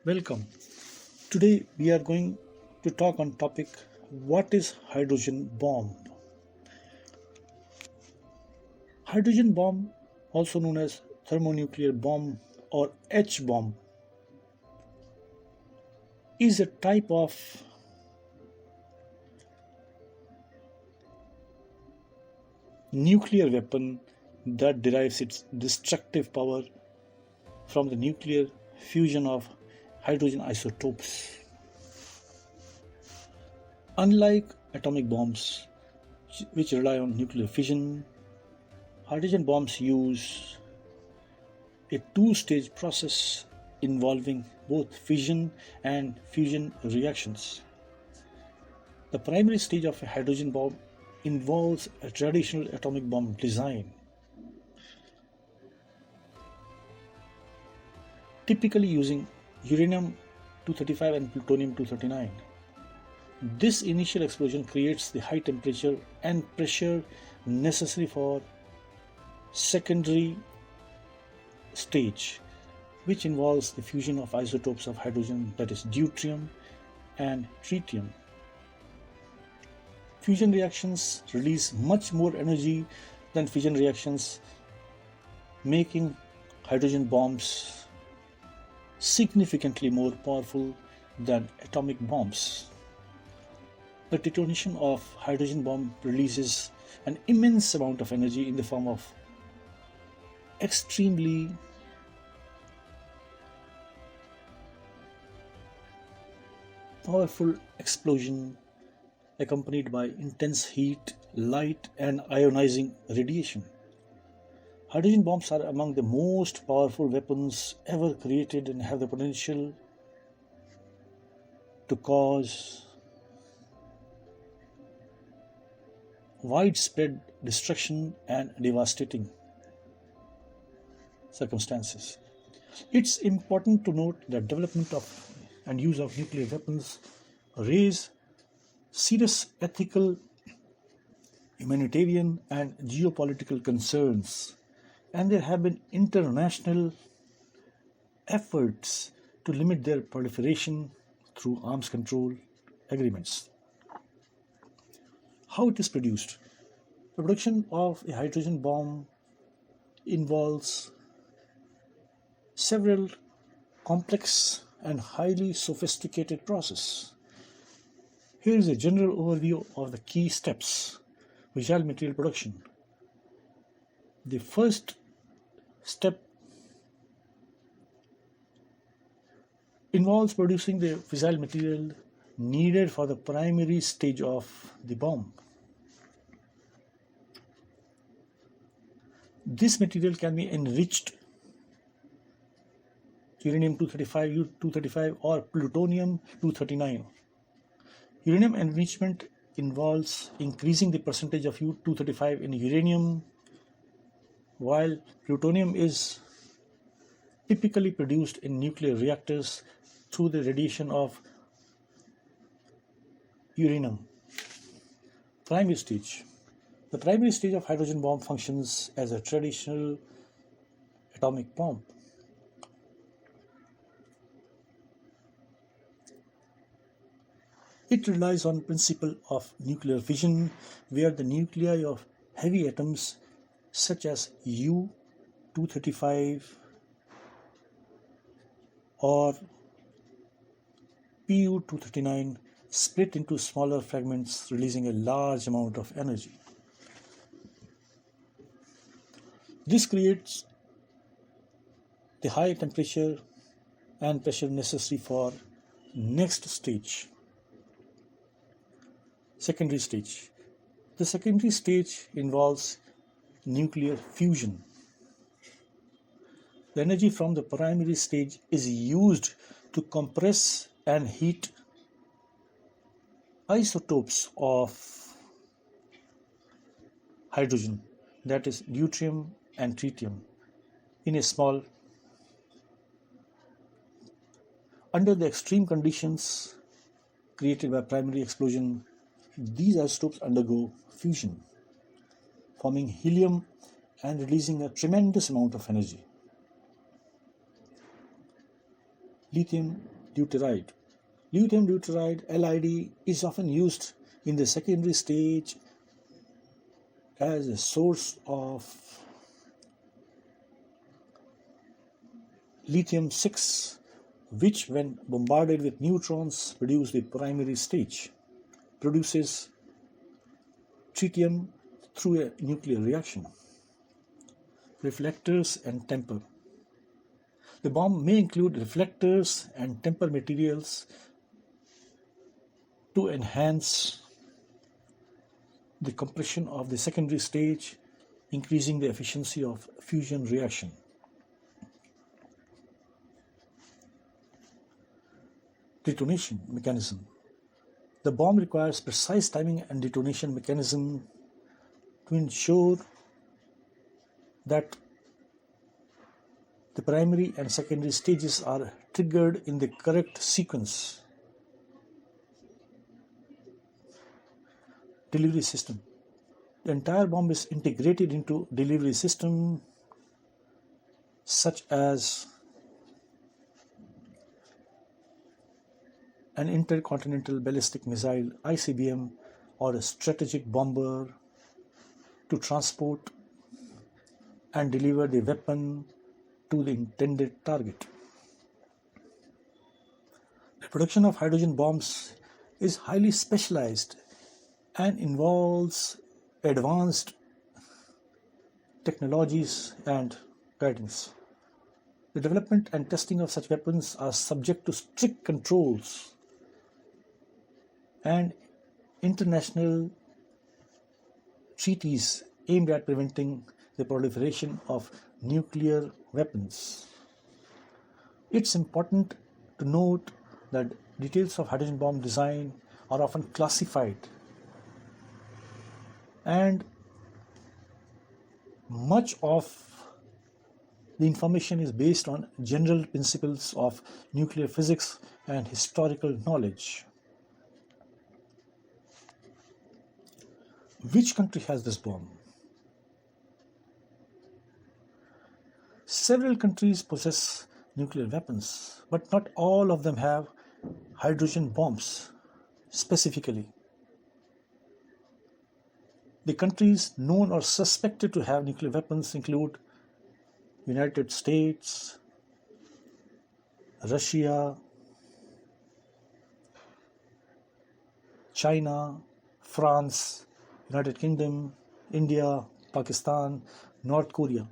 Welcome. Today we are going to talk on topic what is hydrogen bomb. Hydrogen bomb, also known as thermonuclear bomb or H bomb, is a type of nuclear weapon that derives its destructive power from the nuclear fusion of hydrogen isotopes. Unlike atomic bombs, which rely on nuclear fission, hydrogen bombs use a two-stage process involving both fission and fusion reactions. The primary stage of a hydrogen bomb involves a traditional atomic bomb design, typically using uranium-235 and plutonium-239. This initial explosion creates the high temperature and pressure necessary for secondary stage, which involves the fusion of isotopes of hydrogen, that is deuterium and tritium. Fusion reactions release much more energy than fission reactions, making hydrogen bombs significantly more powerful than atomic bombs. The detonation of hydrogen bomb releases an immense amount of energy in the form of extremely powerful explosion accompanied by intense heat, light, and ionizing radiation. Hydrogen bombs are among the most powerful weapons ever created and have the potential to cause widespread destruction and devastating circumstances. It's important to note that development of and use of nuclear weapons raise serious ethical, humanitarian, and geopolitical concerns, and there have been international efforts to limit their proliferation through arms control agreements. How it is produced? The production of a hydrogen bomb involves several complex and highly sophisticated processes. Here is a general overview of the key steps. Fissile material production. The first step involves producing the fissile material needed for the primary stage of the bomb. This material can be enriched uranium-235, U-235 or plutonium-239. Uranium enrichment involves increasing the percentage of U-235 in uranium, while plutonium is typically produced in nuclear reactors through the radiation of uranium. Primary stage. The primary stage of hydrogen bomb functions as a traditional atomic bomb. It relies on principle of nuclear fission, where the nuclei of heavy atoms such as U-235 or Pu-239 split into smaller fragments, releasing a large amount of energy. This creates the high temperature and pressure necessary for next stage. Secondary stage. The secondary stage involves nuclear fusion. The energy from the primary stage is used to compress and heat isotopes of hydrogen, that is deuterium and tritium, in a small. Under the extreme conditions created by primary explosion, these isotopes undergo fusion, forming helium and releasing a tremendous amount of energy. Lithium deuteride. Lithium deuteride (LID) is often used in the secondary stage as a source of lithium 6, which, when bombarded with neutrons, produce the primary stage, produces tritium through a nuclear reaction. Reflectors and temper. The bomb may include reflectors and temper materials to enhance the compression of the secondary stage, increasing the efficiency of fusion reaction. Detonation mechanism. The bomb requires precise timing and detonation mechanism to ensure that the primary and secondary stages are triggered in the correct sequence. Delivery system. The entire bomb is integrated into delivery system such as an intercontinental ballistic missile ICBM or a strategic bomber to transport and deliver the weapon to the intended target. The production of hydrogen bombs is highly specialized and involves advanced technologies and guidance. The development and testing of such weapons are subject to strict controls and international treaties aimed at preventing the proliferation of nuclear weapons. It's important to note that details of hydrogen bomb design are often classified, and much of the information is based on general principles of nuclear physics and historical knowledge. Which country has this bomb? Several countries possess nuclear weapons, but not all of them have hydrogen bombs specifically. The countries known or suspected to have nuclear weapons include United States, Russia, China, France, United Kingdom, India, Pakistan, North Korea.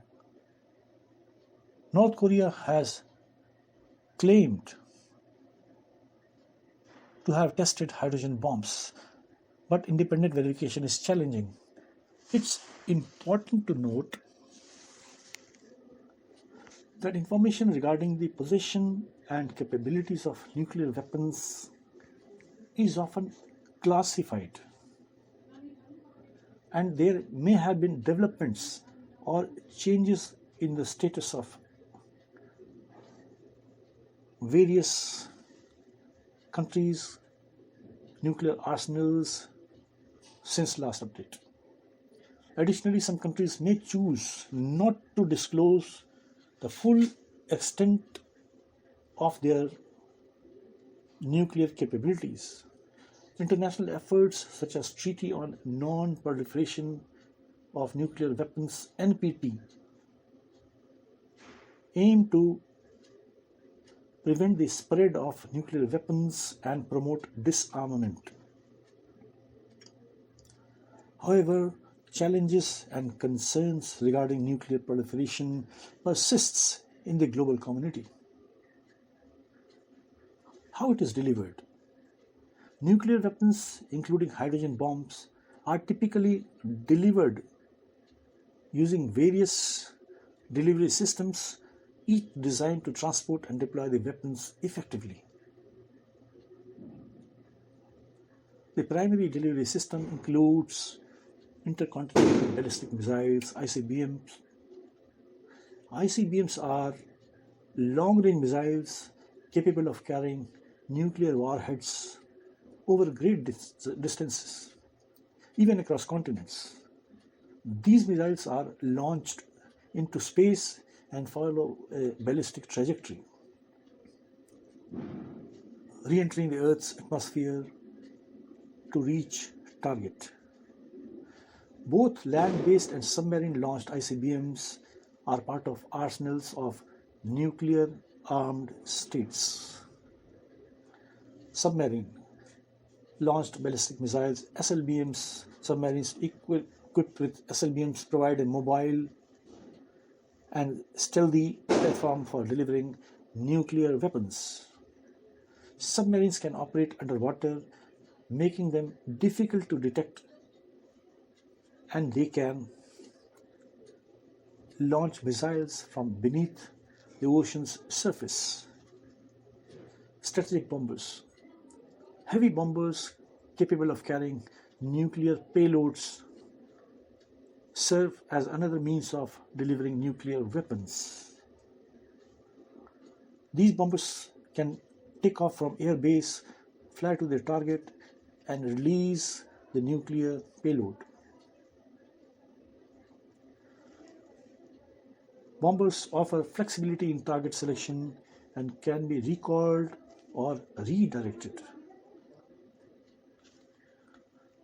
North Korea has claimed to have tested hydrogen bombs, but independent verification is challenging. It's important to note that information regarding the possession and capabilities of nuclear weapons is often classified, and there may have been developments or changes in the status of various countries' nuclear arsenals since last update. Additionally, some countries may choose not to disclose the full extent of their nuclear capabilities. International efforts such as Treaty on Non-Proliferation of Nuclear Weapons (NPT) aim to prevent the spread of nuclear weapons and promote disarmament. However, challenges and concerns regarding nuclear proliferation persists in the global community. How it is delivered? Nuclear weapons, including hydrogen bombs, are typically delivered using various delivery systems, each designed to transport and deploy the weapons effectively. The primary delivery system includes intercontinental ballistic missiles, ICBMs. ICBMs are long-range missiles capable of carrying nuclear warheads over great distances, even across continents. These missiles are launched into space and follow a ballistic trajectory. re-entering the Earth's atmosphere to reach target. Both land-based and submarine-launched ICBMs are part of arsenals of nuclear-armed states. Submarine launched ballistic missiles, SLBMs, submarines equipped with SLBMs provide a mobile and stealthy platform for delivering nuclear weapons. Submarines can operate underwater, making them difficult to detect, and they can launch missiles from beneath the ocean's surface. Strategic bombers. Heavy bombers capable of carrying nuclear payloads serve as another means of delivering nuclear weapons. These bombers can take off from air base, fly to their target, and release the nuclear payload. Bombers offer flexibility in target selection and can be recalled or redirected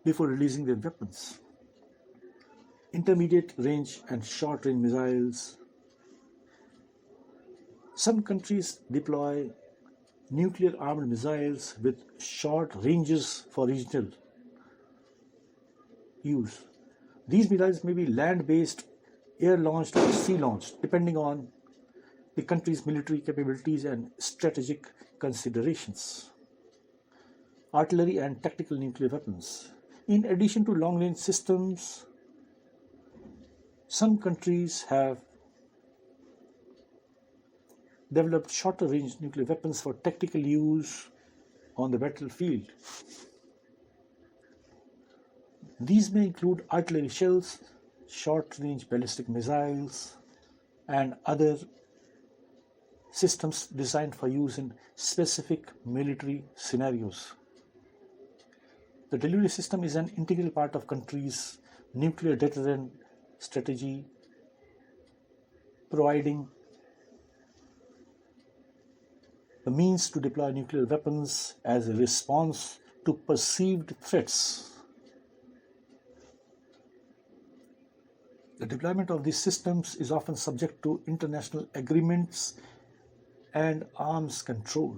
before releasing their weapons. Intermediate range and short range missiles. Some countries deploy nuclear armed missiles with short ranges for regional use. These missiles may be land based, air launched, or sea launched, depending on the country's military capabilities and strategic considerations. Artillery and tactical nuclear weapons. In addition to long range systems, some countries have developed shorter range nuclear weapons for tactical use on the battlefield. These may include artillery shells, short range ballistic missiles, and other systems designed for use in specific military scenarios. The delivery system is an integral part of countries' nuclear deterrent strategy, providing the means to deploy nuclear weapons as a response to perceived threats. The deployment of these systems is often subject to international agreements and arms control.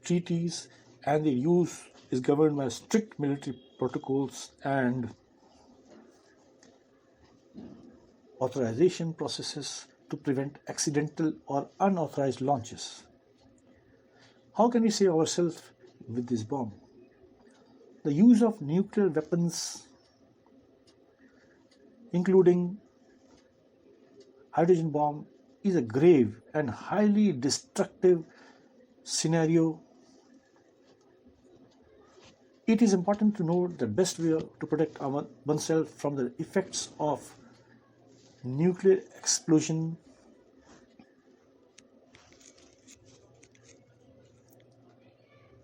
Treaties and their use is governed by strict military protocols and authorization processes to prevent accidental or unauthorized launches. How can we save ourselves with this bomb? The use of nuclear weapons, including hydrogen bomb, is a grave and highly destructive scenario. It is important to know the best way to protect oneself from the effects of nuclear explosion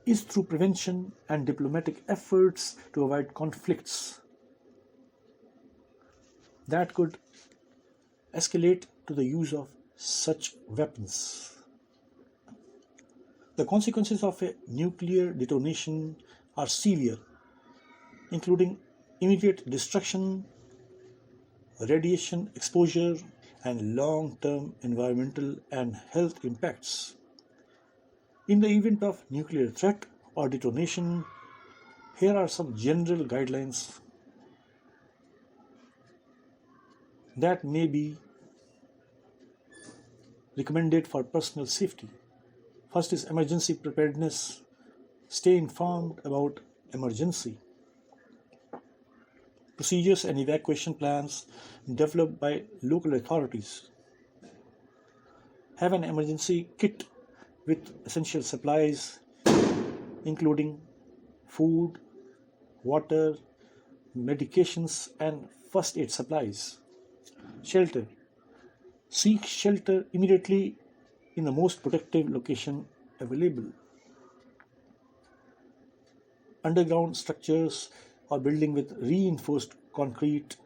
is through prevention and diplomatic efforts to avoid conflicts that could escalate to the use of such weapons. The consequences of a nuclear detonation are severe, including immediate destruction, radiation exposure, and long-term environmental and health impacts. In the event of nuclear threat or detonation, here are some general guidelines that may be recommended for personal safety. First is emergency preparedness. Stay informed about emergency procedures and evacuation plans developed by local authorities. Have an emergency kit with essential supplies, including food, water, medications, and first aid supplies. Shelter. Seek shelter immediately in the most protective location available. Underground structures or building with reinforced concrete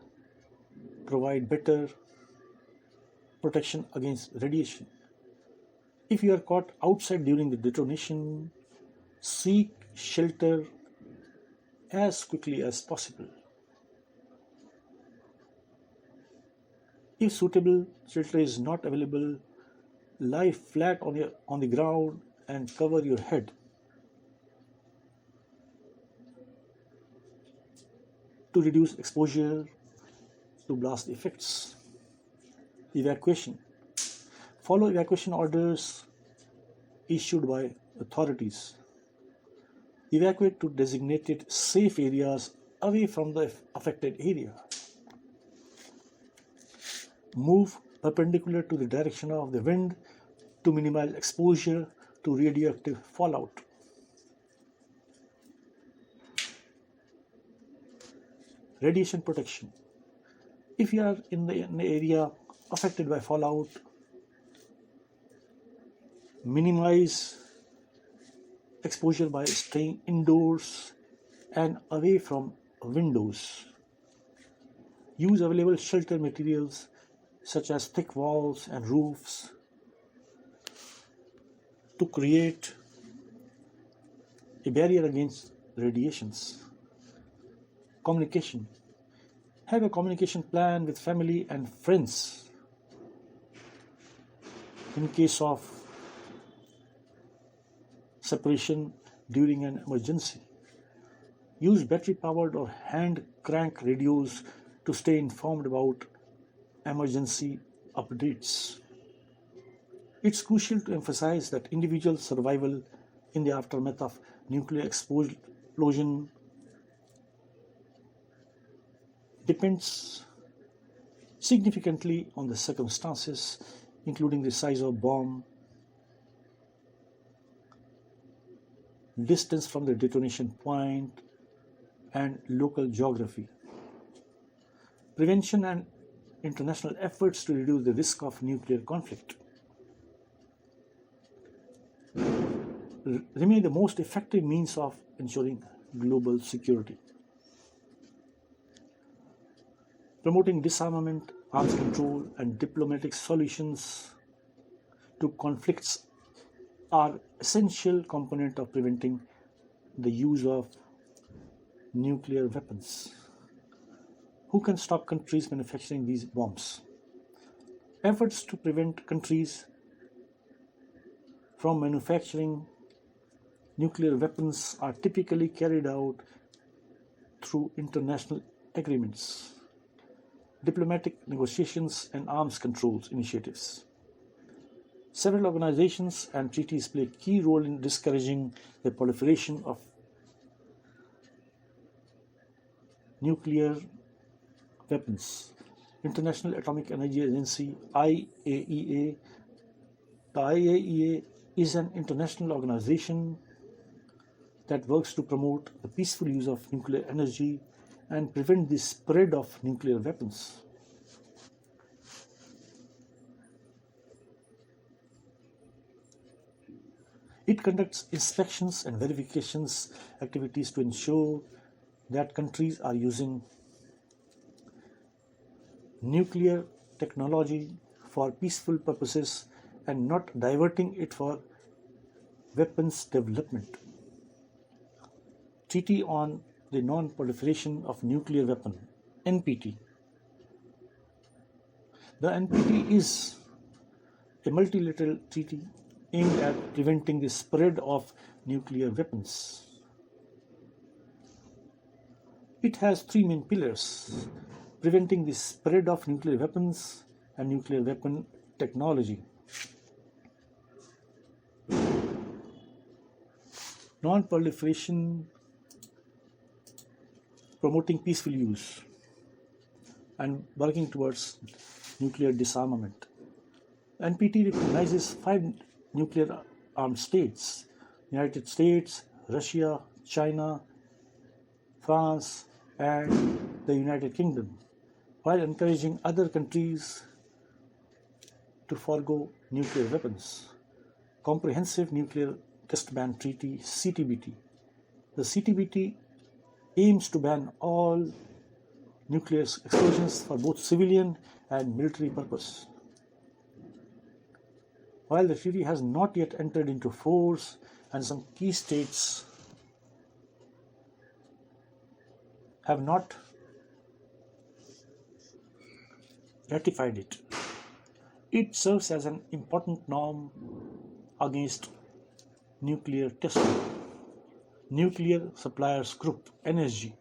provide better protection against radiation. If you are caught outside during the detonation, seek shelter as quickly as possible. If suitable shelter is not available, lie flat on the ground and cover your head. To reduce exposure to blast effects. Evacuation. Follow evacuation orders issued by authorities. Evacuate to designated safe areas away from the affected area. Move perpendicular to the direction of the wind to minimize exposure to radioactive fallout. Radiation protection. If you are in an area affected by fallout, minimize exposure by staying indoors and away from windows. Use available shelter materials such as thick walls and roofs to create a barrier against radiations. Communication. Have a communication plan with family and friends in case of separation during an emergency. Use battery-powered or hand-crank radios to stay informed about emergency updates. It's crucial to emphasize that individual survival in the aftermath of nuclear explosion depends significantly on the circumstances, including the size of bomb, distance from the detonation point, and local geography. Prevention and international efforts to reduce the risk of nuclear conflict remain the most effective means of ensuring global security. Promoting disarmament, arms control, and diplomatic solutions to conflicts are essential component of preventing the use of nuclear weapons. Who can stop countries manufacturing these bombs? Efforts to prevent countries from manufacturing nuclear weapons are typically carried out through international agreements, diplomatic negotiations, and arms controls initiatives. Several organizations and treaties play a key role in discouraging the proliferation of nuclear weapons. International Atomic Energy Agency (IAEA). The IAEA is an international organization that works to promote the peaceful use of nuclear energy and prevent the spread of nuclear weapons. It conducts inspections and verifications activities to ensure that countries are using nuclear technology for peaceful purposes and not diverting it for weapons development. Treaty on the Non-Proliferation of Nuclear Weapons, NPT. The NPT is a multilateral treaty aimed at preventing the spread of nuclear weapons. It has three main pillars: preventing the spread of nuclear weapons and nuclear weapon technology, non-proliferation, promoting peaceful use, and working towards nuclear disarmament. NPT recognizes 5 nuclear armed states: United States, Russia, China, France, and the United Kingdom, while encouraging other countries to forego nuclear weapons. Comprehensive Nuclear Test Ban Treaty (CTBT). The CTBT aims to ban all nuclear explosions for both civilian and military purpose. While the treaty has not yet entered into force and some key states have not ratified it, it serves as an important norm against nuclear testing. Nuclear Suppliers Group (NSG).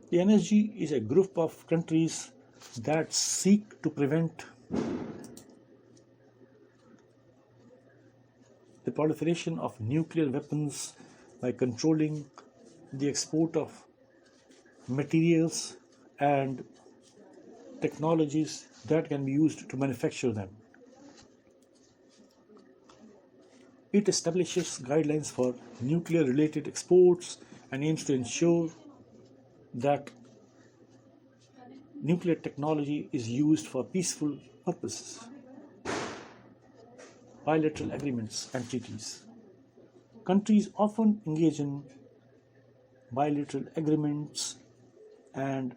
The NSG is a group of countries that seek to prevent the proliferation of nuclear weapons by controlling the export of materials and technologies that can be used to manufacture them. It establishes guidelines for nuclear related exports and aims to ensure that nuclear technology is used for peaceful purposes. Bilateral agreements and treaties. Countries often engage in bilateral agreements and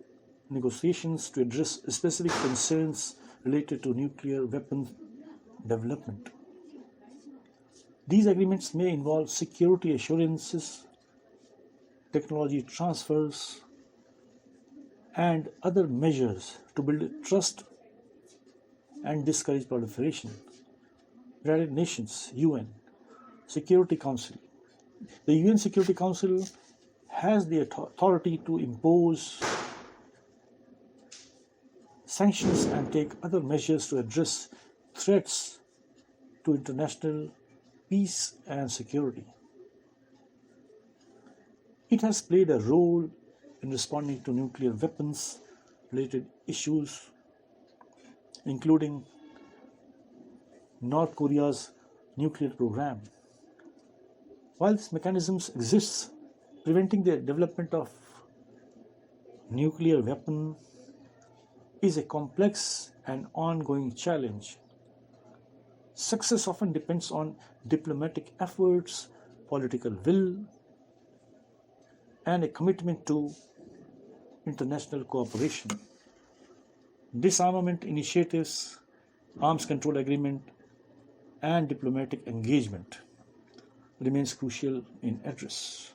negotiations to address specific concerns related to nuclear weapons development. These agreements may involve security assurances, technology transfers, and other measures to build trust and discourage proliferation. United Nations (UN) Security Council. The UN Security Council has the authority to impose sanctions and take other measures to address threats to international peace and security. It has played a role in responding to nuclear weapons related issues, including North Korea's nuclear program. While these mechanisms exist, preventing the development of nuclear weapon is a complex and ongoing challenge. Success often depends on diplomatic efforts, political will, and a commitment to international cooperation. Disarmament initiatives, arms control agreement, and diplomatic engagement remains crucial in address.